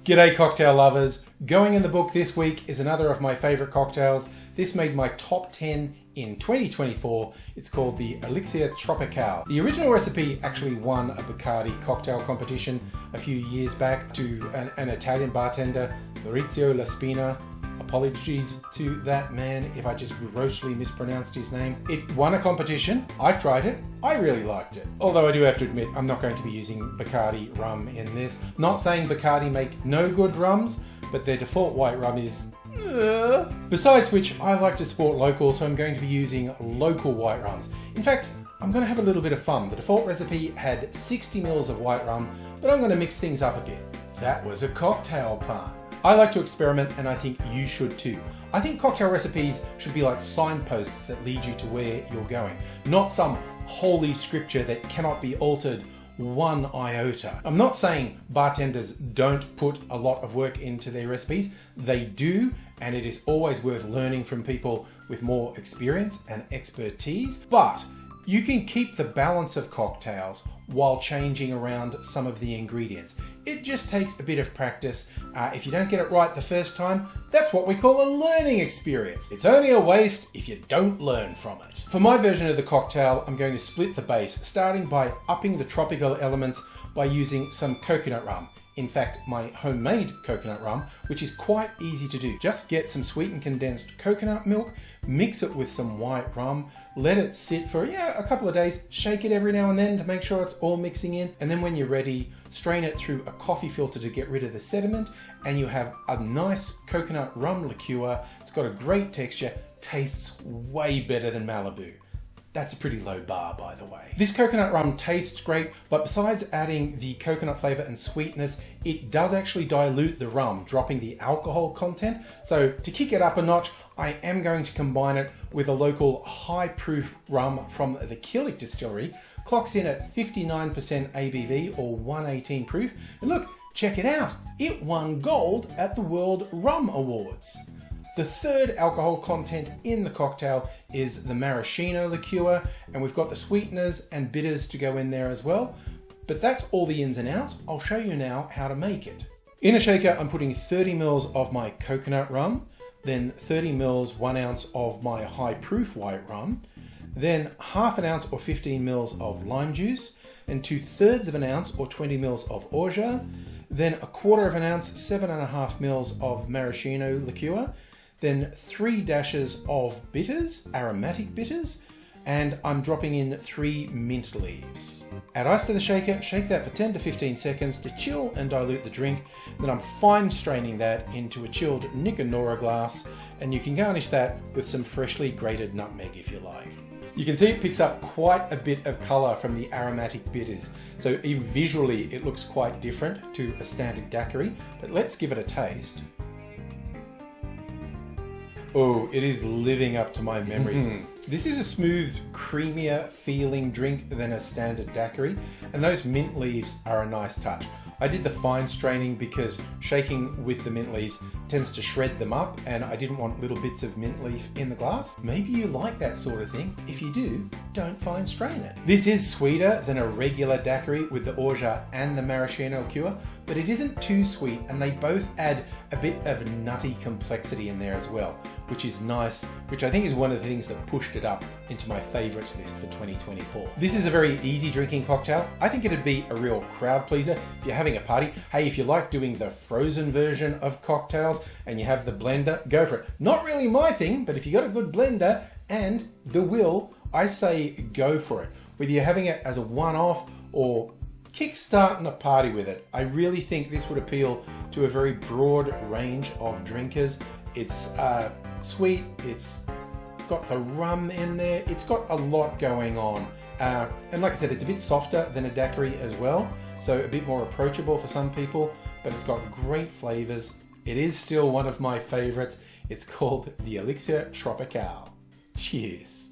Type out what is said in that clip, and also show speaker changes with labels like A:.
A: G'day cocktail lovers. Going in the book this week is another of my favorite cocktails. This made my top 10 in 2024. It's called the Elixir Tropicale. The original recipe actually won a Bacardi cocktail competition a few years back to an Italian bartender, Maurizio La Spina. Apologies to that man if I just grossly mispronounced his name. It won a competition. I tried it. I really liked it. Although I do have to admit, I'm not going to be using Bacardi rum in this. Not saying Bacardi make no good rums, but their default white rum is Besides which, I like to support local, so I'm going to be using local white rums. In fact, I'm going to have a little bit of fun. The default recipe had 60 mils of white rum, but I'm going to mix things up a bit. That was a cocktail pun. I like to experiment, and I think you should too. I think cocktail recipes should be like signposts that lead you to where you're going, not some holy scripture that cannot be altered one iota. I'm not saying bartenders don't put a lot of work into their recipes. They do, and it is always worth learning from people with more experience and expertise. But you can keep the balance of cocktails while changing around some of the ingredients. It just takes a bit of practice. If you don't get it right the first time, that's what we call a learning experience. It's only a waste if you don't learn from it. For my version of the cocktail, I'm going to split the base, starting by upping the tropical elements by using some coconut rum. In fact, my homemade coconut rum, which is quite easy to do. Just get some sweetened condensed coconut milk, mix it with some white rum, let it sit for a couple of days, shake it every now and then to make sure it's all mixing in, and then when you're ready, strain it through a coffee filter to get rid of the sediment, and you have a nice coconut rum liqueur. It's got a great texture, tastes way better than Malibu. That's a pretty low bar, by the way. This coconut rum tastes great, but besides adding the coconut flavor and sweetness, it does actually dilute the rum, dropping the alcohol content. So to kick it up a notch, I am going to combine it with a local high-proof rum from the Killick distillery. Clocks in at 59% ABV or 118 proof. And look, check it out. It won gold at the World Rum Awards. The third alcohol content in the cocktail is the maraschino liqueur, and we've got the sweeteners and bitters to go in there as well. But that's all the ins and outs. I'll show you now how to make it. In a shaker, I'm putting 30 mils of my coconut rum, then 30 mils, 1 ounce of my high proof white rum, then half an ounce or 15 mils of lime juice, and 2/3 of an ounce or 20 mils of orgeat, then 1/4 of an ounce, 7.5 mils of maraschino liqueur, then 3 dashes of bitters, aromatic bitters, and I'm dropping in 3 mint leaves. Add ice to the shaker, shake that for 10 to 15 seconds to chill and dilute the drink. Then I'm fine straining that into a chilled Nick and Nora glass, and you can garnish that with some freshly grated nutmeg if you like. You can see it picks up quite a bit of color from the aromatic bitters. So even visually it looks quite different to a standard daiquiri, but let's give it a taste. Oh, it is living up to my memories. This is a smooth, creamier feeling drink than a standard daiquiri, and those mint leaves are a nice touch. I did the fine straining because shaking with the mint leaves tends to shred them up, and I didn't want little bits of mint leaf in the glass. Maybe you like that sort of thing. If you do, don't fine strain it. This is sweeter than a regular daiquiri with the orgeat and the maraschino liqueur, but it isn't too sweet, and they both add a bit of nutty complexity in there as well, which is nice, which I think is one of the things that pushed it up into my favorites list for 2024. This is a very easy drinking cocktail. I think it'd be a real crowd pleaser if you're having a party. Hey, if you like doing the frozen version of cocktails and you have the blender, go for it. Not really my thing, but if you got a good blender and the will, I say go for it. Whether you're having it as a one-off or kickstarting a party with it, I really think this would appeal to a very broad range of drinkers. It's sweet, it's got the rum in there, it's got a lot going on. And like I said, it's a bit softer than a daiquiri as well, so a bit more approachable for some people, but it's got great flavors. It is still one of my favorites. It's called the Elixir Tropicale. Cheers.